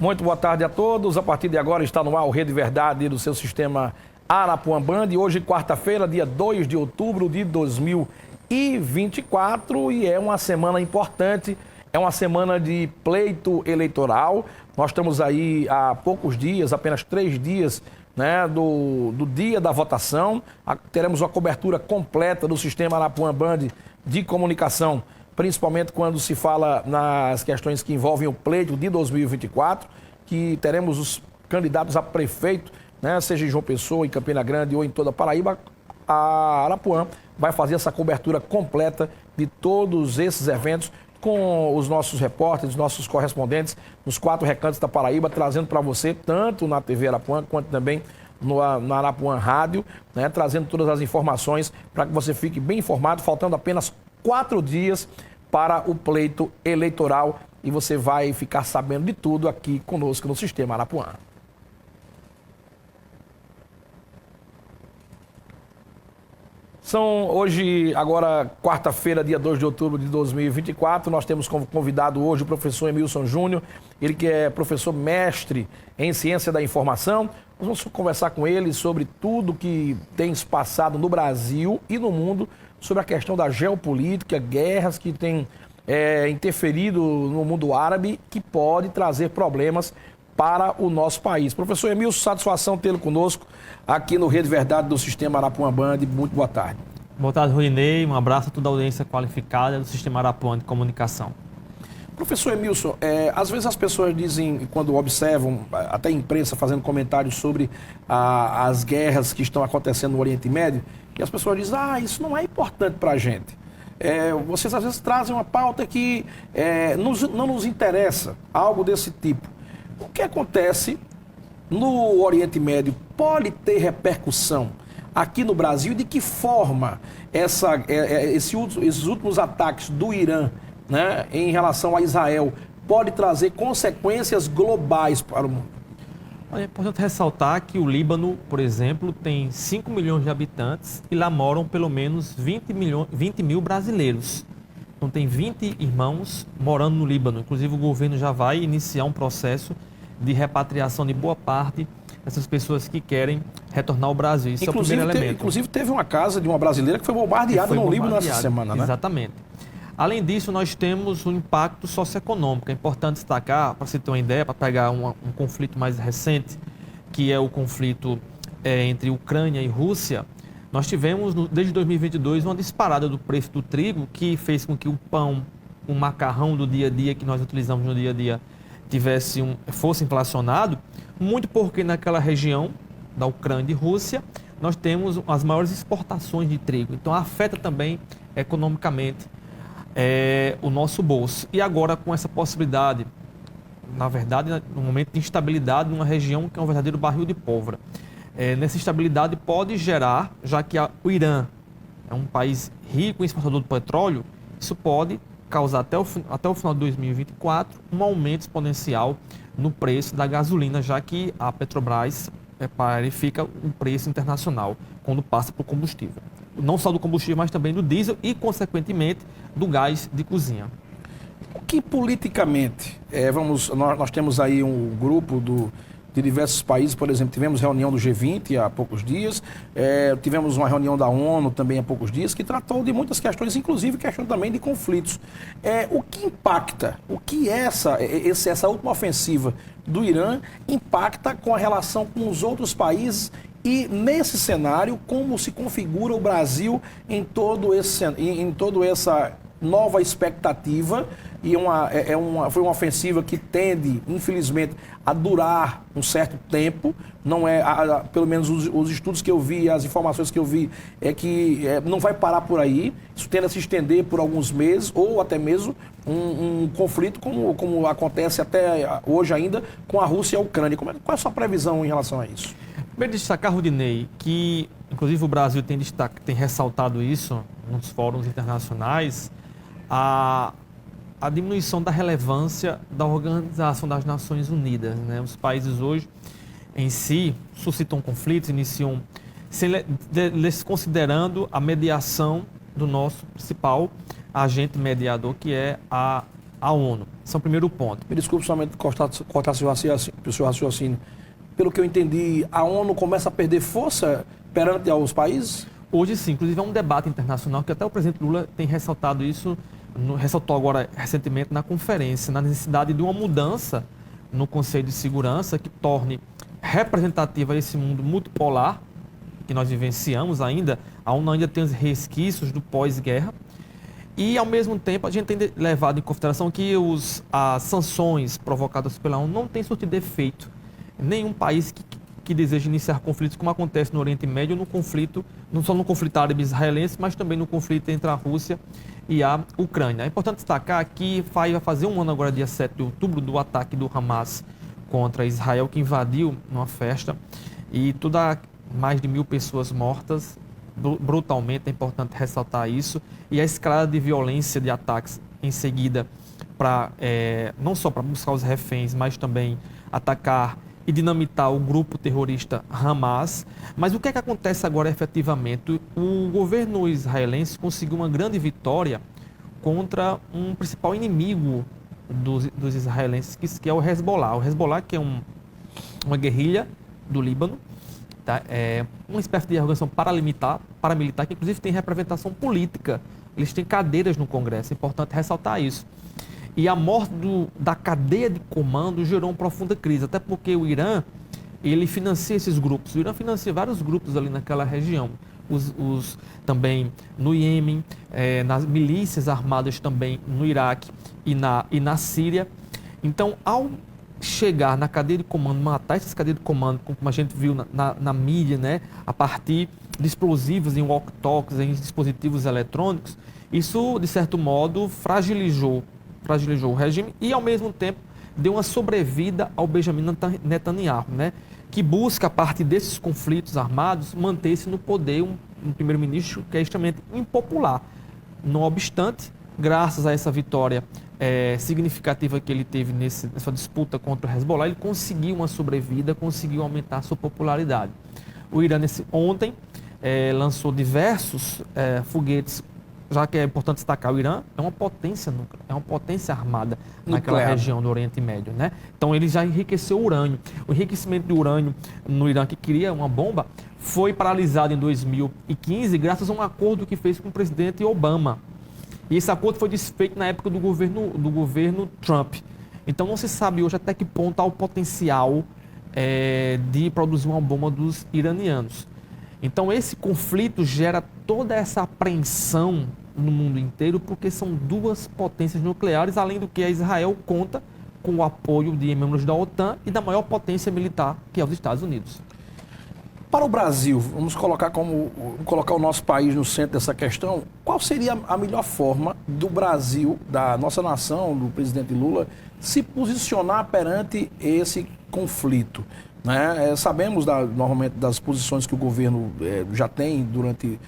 Muito boa tarde a todos. A partir de agora está no ar o Rede Verdade do seu sistema Arapuã Band. Hoje, quarta-feira, dia 2 de outubro de 2024, e é uma semana importante, é uma semana de pleito eleitoral. Nós estamos aí há poucos dias, apenas 3 dias, né, do dia da votação. Teremos uma cobertura completa do sistema Arapuã Band de comunicação, principalmente quando se fala nas questões que envolvem o pleito de 2024, que teremos os candidatos a prefeito, né, seja em João Pessoa, em Campina Grande ou em toda a Paraíba. A Arapuã vai fazer essa cobertura completa de todos esses eventos com os nossos repórteres, nossos correspondentes nos 4 recantos da Paraíba, trazendo para você, tanto na TV Arapuã quanto também na Arapuã Rádio, né, trazendo todas as informações para que você fique bem informado, faltando apenas 4 dias para o pleito eleitoral, e você vai ficar sabendo de tudo aqui conosco no Sistema Arapuã. São hoje, agora, quarta-feira, dia 2 de outubro de 2024, nós temos como convidado hoje o professor Emilson Júnior, ele que é professor mestre em Ciência da Informação. Nós vamos conversar com ele sobre tudo que tem se passado no Brasil e no mundo, sobre a questão da geopolítica, guerras que têm interferido no mundo árabe, que pode trazer problemas para o nosso país. Professor Emilson, satisfação tê-lo conosco aqui no Rede Verdade do Sistema Arapuã Band. Muito boa tarde. Boa tarde, Rodinei. Um abraço a toda a audiência qualificada do Sistema Arapuã de Comunicação. Professor Emilson, às vezes as pessoas dizem, quando observam, até a imprensa fazendo comentários sobre as guerras que estão acontecendo no Oriente Médio, que as pessoas dizem, isso não é importante para a gente. Vocês às vezes trazem uma pauta que não nos interessa, algo desse tipo. O que acontece no Oriente Médio pode ter repercussão aqui no Brasil? De que forma esses últimos ataques do Irã, né, em relação a Israel pode trazer consequências globais para o mundo? É importante ressaltar que o Líbano, por exemplo, tem 5 milhões de habitantes e lá moram pelo menos 20 mil brasileiros. Então tem 20 irmãos morando no Líbano. Inclusive o governo já vai iniciar um processo de repatriação de boa parte dessas pessoas que querem retornar ao Brasil. Isso é o primeiro elemento. Inclusive teve uma casa de uma brasileira que foi bombardeada no Líbano essa semana, né? Exatamente. Além disso, nós temos um impacto socioeconômico. É importante destacar, para você ter uma ideia, para pegar um conflito mais recente, que é o conflito entre Ucrânia e Rússia. Nós tivemos, desde 2022, uma disparada do preço do trigo, que fez com que o pão, o macarrão do dia a dia que nós utilizamos no dia a dia, fosse inflacionado, muito porque naquela região da Ucrânia e Rússia, nós temos as maiores exportações de trigo. Então, afeta também economicamente o nosso bolso. E agora, com essa possibilidade, na verdade, no momento de instabilidade numa região que é um verdadeiro barril de pólvora. Nessa instabilidade pode gerar, já que o Irã é um país rico em exportador de petróleo, isso pode causar até o final de 2024 um aumento exponencial no preço da gasolina, já que a Petrobras verifica o preço internacional quando passa para o combustível. Não só do combustível, mas também do diesel e, consequentemente, do gás de cozinha. O que politicamente, nós temos aí um grupo de diversos países, por exemplo, tivemos reunião do G20 há poucos dias, tivemos uma reunião da ONU também há poucos dias, que tratou de muitas questões, inclusive questão também de conflitos. O que impacta, o que essa última ofensiva do Irã impacta com a relação com os outros países? E nesse cenário, como se configura o Brasil em toda essa nova expectativa? E foi uma ofensiva que tende, infelizmente, a durar um certo tempo. Não pelo menos os estudos que eu vi, as informações que eu vi, que não vai parar por aí. Isso tende a se estender por alguns meses, ou até mesmo um conflito como acontece até hoje ainda com a Rússia e a Ucrânia. Qual é a sua previsão em relação a isso? Primeiro destacar, Rodinei, que inclusive o Brasil tem ressaltado isso nos fóruns internacionais, a diminuição da relevância da Organização das Nações Unidas, né? Os países hoje em si suscitam conflitos, iniciam considerando a mediação do nosso principal agente mediador, que é a a ONU. Esse é o primeiro ponto. Me desculpe somente cortar seu raciocínio. Pelo que eu entendi, a ONU começa a perder força perante aos países? Hoje sim, inclusive é um debate internacional que até o presidente Lula tem ressaltado isso, ressaltou agora recentemente na conferência, na necessidade de uma mudança no Conselho de Segurança que torne representativa esse mundo multipolar que nós vivenciamos ainda. A ONU ainda tem os resquícios do pós-guerra. E, ao mesmo tempo, a gente tem levado em consideração que as sanções provocadas pela ONU não têm surtido efeito. Nenhum país que deseja iniciar conflitos, como acontece no Oriente Médio, no conflito, não só no conflito árabe-israelense, mas também no conflito entre a Rússia e a Ucrânia. É importante destacar que vai fazer um ano agora, dia 7 de outubro, do ataque do Hamas contra Israel, que invadiu numa festa, e mais de 1.000 pessoas mortas, brutalmente, é importante ressaltar isso, e a escalada de violência de ataques em seguida, não só para buscar os reféns, mas também atacar e dinamitar o grupo terrorista Hamas. Mas o que é que acontece agora efetivamente? O governo israelense conseguiu uma grande vitória contra um principal inimigo dos israelenses, que é o Hezbollah. O Hezbollah, que é uma guerrilha do Líbano, tá? É uma espécie de organização paramilitar, que inclusive tem representação política. Eles têm cadeiras no Congresso, é importante ressaltar isso. E a morte da cadeia de comando gerou uma profunda crise, até porque o Irã, ele financia esses grupos. O Irã financia vários grupos ali naquela região. Também no Iêmen, nas milícias armadas também no Iraque e na Síria. Então, ao chegar na cadeia de comando, matar essas cadeias de comando, como a gente viu na mídia, né, a partir de explosivos em walkie-talkies, em dispositivos eletrônicos, isso, de certo modo, fragilizou o regime e, ao mesmo tempo, deu uma sobrevida ao Benjamin Netanyahu, né, que busca, a partir desses conflitos armados, manter-se no poder um primeiro-ministro que é extremamente impopular. Não obstante, graças a essa vitória significativa que ele teve nessa disputa contra o Hezbollah, ele conseguiu uma sobrevida, conseguiu aumentar a sua popularidade. O Irã, ontem, lançou diversos foguetes, já que é importante destacar, o Irã é uma potência armada naquela região do Oriente Médio, né? Então ele já enriqueceu o urânio. O enriquecimento de urânio no Irã, que queria uma bomba, foi paralisado em 2015 graças a um acordo que fez com o presidente Obama. E esse acordo foi desfeito na época do governo Trump. Então não se sabe hoje até que ponto há o potencial de produzir uma bomba dos iranianos. Então esse conflito gera toda essa apreensão no mundo inteiro, porque são duas potências nucleares, além do que a Israel conta com o apoio de membros da OTAN e da maior potência militar, que é os Estados Unidos. Para o Brasil, vamos colocar o nosso país no centro dessa questão. Qual seria a melhor forma do Brasil, da nossa nação, do presidente Lula, se posicionar perante esse conflito? Né? Sabemos normalmente das posições que o governo já tem durante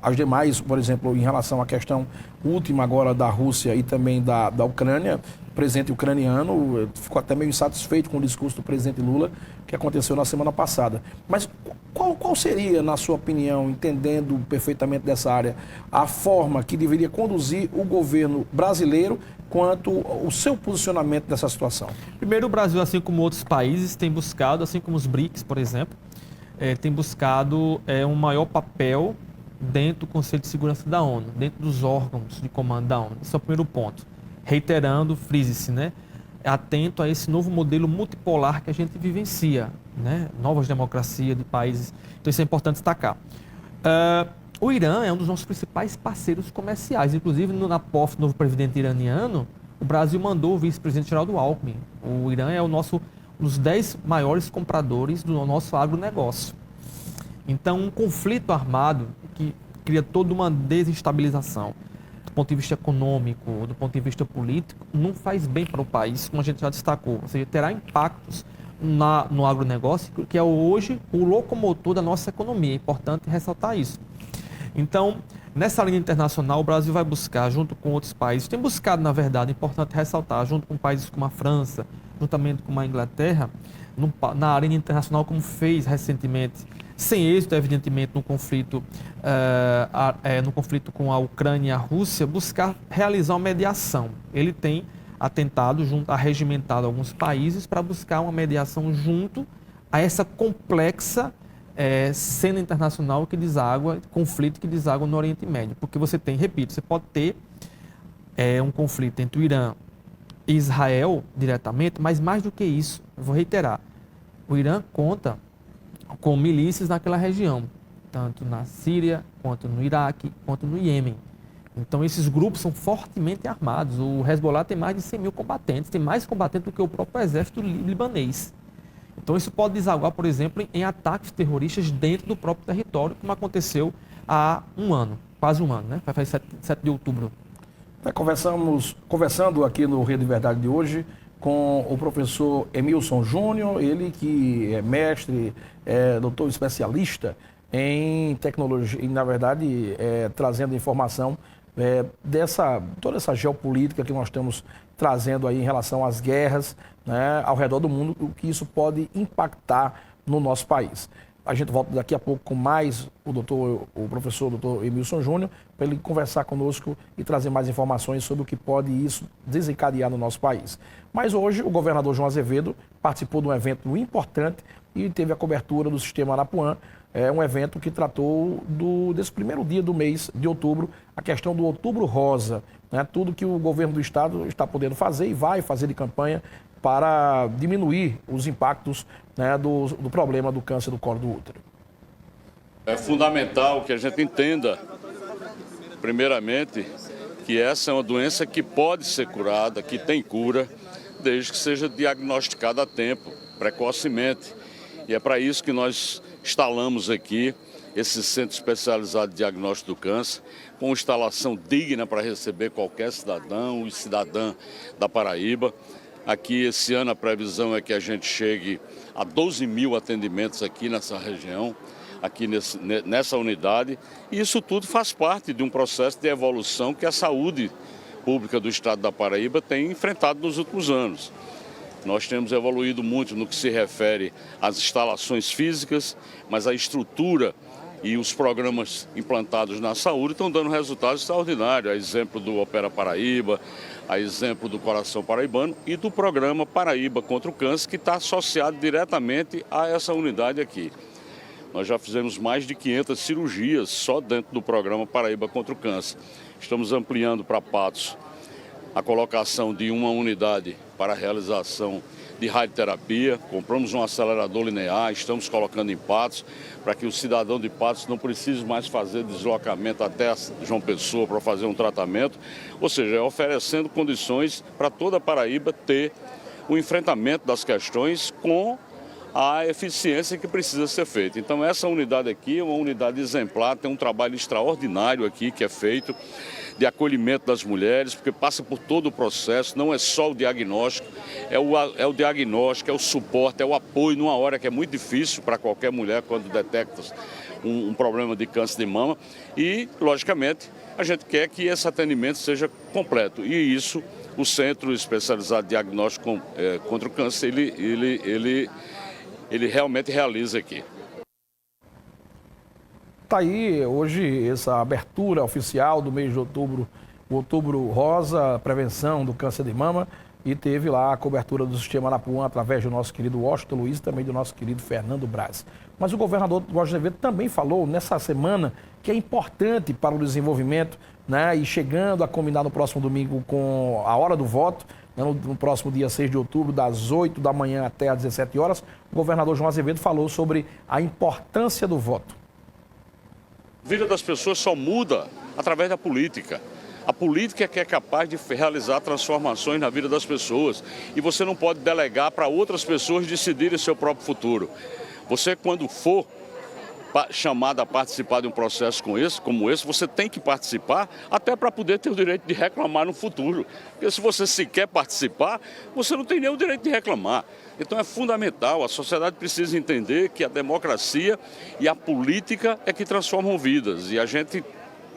as demais, por exemplo, em relação à questão última agora da Rússia e também da Ucrânia. O presidente ucraniano ficou até meio insatisfeito com o discurso do presidente Lula, que aconteceu na semana passada. Mas qual seria, na sua opinião, entendendo perfeitamente dessa área, a forma que deveria conduzir o governo brasileiro quanto ao seu posicionamento nessa situação? Primeiro, o Brasil, assim como outros países, tem buscado, assim como os BRICS, por exemplo, tem buscado um maior papel dentro do Conselho de Segurança da ONU, dentro dos órgãos de comando da ONU. Esse é o primeiro ponto. Reiterando, frise-se, né? Atento a esse novo modelo multipolar que a gente vivencia, né? Novas democracias de países. Então isso é importante destacar. O Irã é um dos nossos principais parceiros comerciais. Inclusive, na posse do novo presidente iraniano, o Brasil mandou o vice-presidente Geraldo Alckmin. O Irã é um dos 10 maiores compradores do nosso agronegócio. Então, um conflito armado que cria toda uma desestabilização do ponto de vista econômico, do ponto de vista político, não faz bem para o país, como a gente já destacou. Ou seja, terá impactos no agronegócio, que é hoje o locomotor da nossa economia. É importante ressaltar isso. Então, nessa linha internacional, o Brasil vai buscar, junto com outros países, tem buscado, na verdade, é importante ressaltar, junto com países como a França, juntamente com a Inglaterra, na arena internacional, como fez recentemente sem êxito, evidentemente, no conflito com a Ucrânia e a Rússia, buscar realizar uma mediação. Ele tem atentado, arregimentado alguns países para buscar uma mediação junto a essa complexa cena internacional que deságua, conflito que deságua no Oriente Médio. Porque você pode ter um conflito entre o Irã e Israel diretamente, mas mais do que isso, eu vou reiterar, o Irã conta com milícias naquela região, tanto na Síria, quanto no Iraque, quanto no Iêmen. Então, esses grupos são fortemente armados. O Hezbollah tem mais de 100 mil combatentes, tem mais combatentes do que o próprio exército libanês. Então, isso pode desaguar, por exemplo, em ataques terroristas dentro do próprio território, como aconteceu há um ano, quase um ano, né? Faz 7 de outubro. Conversando aqui no Rede Verdade de hoje com o professor Emilson Júnior, ele que é mestre, doutor especialista em tecnologia e, na verdade, trazendo informação toda essa geopolítica que nós estamos trazendo aí em relação às guerras, né, ao redor do mundo, o que isso pode impactar no nosso país. A gente volta daqui a pouco com mais o professor doutor Emilson Júnior, para ele conversar conosco e trazer mais informações sobre o que pode isso desencadear no nosso país. Mas hoje o governador João Azevedo participou de um evento importante e teve a cobertura do Sistema Arapuã, um evento que tratou desse primeiro dia do mês de outubro, a questão do Outubro Rosa, né, tudo que o governo do estado está podendo fazer e vai fazer de campanha para diminuir os impactos, né, do problema do câncer do colo do útero. É fundamental que a gente entenda, primeiramente, que essa é uma doença que pode ser curada, que tem cura, desde que seja diagnosticada a tempo, precocemente. E é para isso que nós instalamos aqui esse Centro Especializado de Diagnóstico do Câncer, com instalação digna para receber qualquer cidadão e cidadã da Paraíba. Aqui, esse ano, a previsão é que a gente chegue a 12 mil atendimentos aqui nessa região, aqui nessa unidade. E isso tudo faz parte de um processo de evolução que a saúde pública do estado da Paraíba tem enfrentado nos últimos anos. Nós temos evoluído muito no que se refere às instalações físicas, mas a estrutura e os programas implantados na saúde estão dando resultados extraordinários. A exemplo do Opera Paraíba, a exemplo do Coração Paraibano e do programa Paraíba contra o Câncer, que está associado diretamente a essa unidade aqui. Nós já fizemos mais de 500 cirurgias só dentro do programa Paraíba contra o Câncer. Estamos ampliando para Patos a colocação de uma unidade para a realização de radioterapia. Compramos um acelerador linear, estamos colocando em Patos, para que o cidadão de Patos não precise mais fazer deslocamento até João Pessoa para fazer um tratamento. Ou seja, oferecendo condições para toda a Paraíba ter o enfrentamento das questões com a eficiência que precisa ser feita. Então, essa unidade aqui é uma unidade exemplar, tem um trabalho extraordinário aqui que é feito de acolhimento das mulheres, porque passa por todo o processo, não é só o diagnóstico, é o diagnóstico, é o suporte, é o apoio numa hora que é muito difícil para qualquer mulher quando detecta um problema de câncer de mama e, logicamente, a gente quer que esse atendimento seja completo e isso o Centro Especializado de Diagnóstico contra o Câncer, ele realmente realiza aqui. Está aí hoje essa abertura oficial do mês de outubro, o Outubro Rosa, prevenção do câncer de mama, e teve lá a cobertura do Sistema Arapuã através do nosso querido Washington Luiz e também do nosso querido Fernando Braz. Mas o governador Washington Azevedo também falou nessa semana que é importante para o desenvolvimento, né, e chegando a combinar no próximo domingo com a hora do voto, né, no próximo dia 6 de outubro, das 8 da manhã até às 17 horas, o governador João Azevedo falou sobre a importância do voto. A vida das pessoas só muda através da política. A política é que é capaz de realizar transformações na vida das pessoas. E você não pode delegar para outras pessoas decidirem seu próprio futuro. Você, quando for chamado a participar de um processo como esse, você tem que participar até para poder ter o direito de reclamar no futuro. Porque se você sequer participar, você não tem nem o direito de reclamar. Então é fundamental, a sociedade precisa entender que a democracia e a política é que transformam vidas. E a gente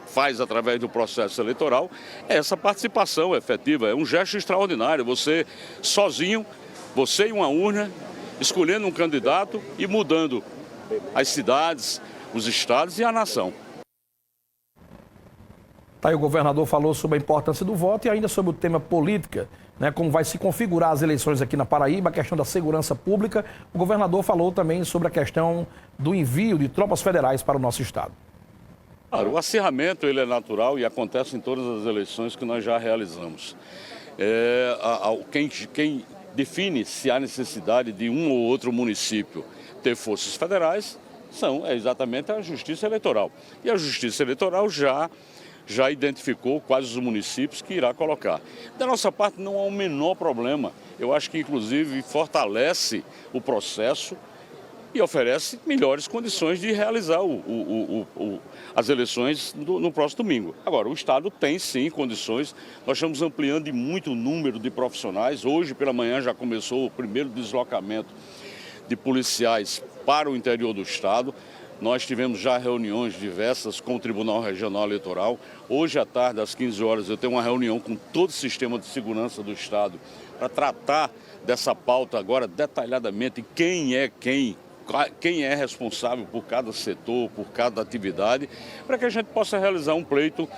faz através do processo eleitoral essa participação efetiva. É um gesto extraordinário, você sozinho, você e uma urna, escolhendo um candidato e mudando as cidades, os estados e a nação. Tá aí, o governador falou sobre a importância do voto e ainda sobre o tema política, né, como vai se configurar as eleições aqui na Paraíba, a questão da segurança pública. O governador falou também sobre a questão do envio de tropas federais para o nosso estado. Claro, o acirramento ele é natural e acontece em todas as eleições que nós já realizamos. Quem define se há necessidade de um ou outro município ter forças federais é exatamente a Justiça Eleitoral. E a Justiça Eleitoral já identificou quais os municípios que irá colocar. Da nossa parte, não há o menor problema. Eu acho que, inclusive, fortalece o processo e oferece melhores condições de realizar as eleições no próximo domingo. Agora, o Estado tem, sim, condições. Nós estamos ampliando muito o número de profissionais. Hoje, pela manhã, já começou o primeiro deslocamento de policiais para o interior do Estado. Nós tivemos já reuniões diversas com o Tribunal Regional Eleitoral. Hoje à tarde, às 15 horas, eu tenho uma reunião com todo o sistema de segurança do Estado para tratar dessa pauta agora detalhadamente, quem é responsável por cada setor, por cada atividade, para que a gente possa realizar um pleito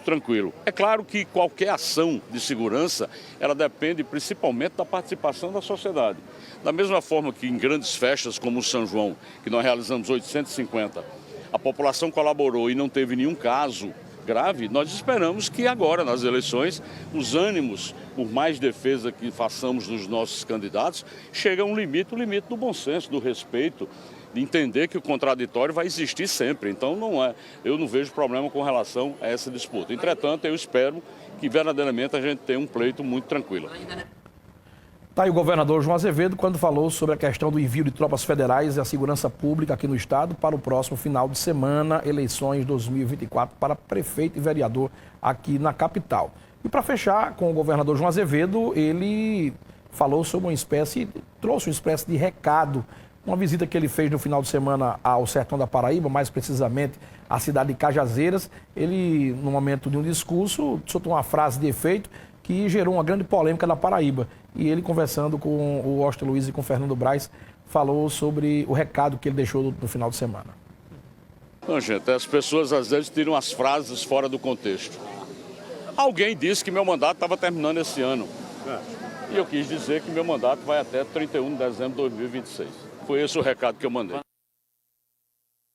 tranquilo. É claro que qualquer ação de segurança, ela depende principalmente da participação da sociedade. Da mesma forma que em grandes festas como o São João, que nós realizamos 850, a população colaborou e não teve nenhum caso grave, nós esperamos que agora, nas eleições, os ânimos, por mais defesa que façamos dos nossos candidatos, chegue a um limite, o limite do bom senso, do respeito, de entender que o contraditório vai existir sempre. Então, eu não vejo problema com relação a essa disputa. Entretanto, eu espero que verdadeiramente a gente tenha um pleito muito tranquilo. Tá aí o governador João Azevedo quando falou sobre a questão do envio de tropas federais e a segurança pública aqui no estado para o próximo final de semana, eleições 2024 para prefeito e vereador aqui na capital. E para fechar com o governador João Azevedo, ele falou sobre trouxe uma espécie de recado, uma visita que ele fez no final de semana ao sertão da Paraíba, mais precisamente à cidade de Cajazeiras. Ele, no momento de um discurso, soltou uma frase de efeito que gerou uma grande polêmica na Paraíba. E ele, conversando com o Washington Luiz e com o Fernando Braz, falou sobre o recado que ele deixou no final de semana. Não, gente, as pessoas às vezes tiram as frases fora do contexto. Alguém disse que meu mandato estava terminando esse ano. E eu quis dizer que meu mandato vai até 31 de dezembro de 2026. Foi esse o recado que eu mandei.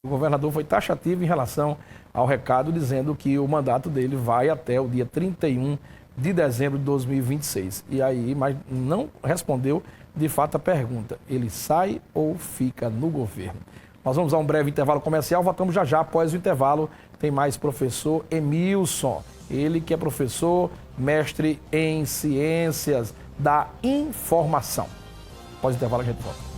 O governador foi taxativo em relação ao recado, dizendo que o mandato dele vai até o dia 31 de dezembro de 2026. E aí, mas não respondeu de fato a pergunta. Ele sai ou fica no governo? Nós vamos a um breve intervalo comercial, voltamos já já. Após o intervalo, tem mais professor Emilson. Ele que é professor, mestre em ciências da informação. Após o intervalo a gente volta.